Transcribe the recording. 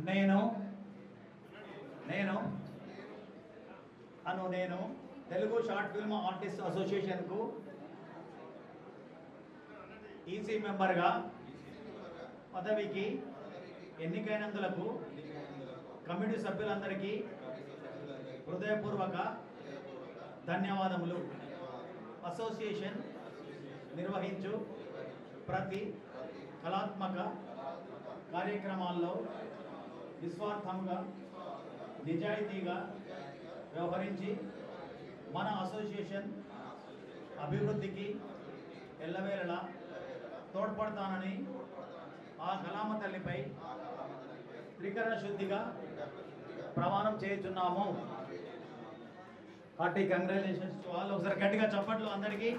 నేను Telugu short film artist అసోసియేషన్కు EC మెంబర్గా పదవికి ఎన్నికైనందులకు కమిటీ సభ్యులందరికీ హృదయపూర్వక ధన్యవాదములు. అసోసియేషన్ నిర్వహించు ప్రతి కళాత్మక కార్యక్రమాల్లో నిస్వార్థంగా నిజాయితీగా వ్యవహరించి మన అసోసియేషన్ అభివృద్ధికి ఎల్లవేళలా తోడ్పడతానని ఆ కళామ తల్లిపై త్రికరణ శుద్ధిగా ప్రమాణం చేయుచున్నాము. Hearty congratulations to all. ఒకసారి గట్టిగా చప్పట్లు అందరికీ.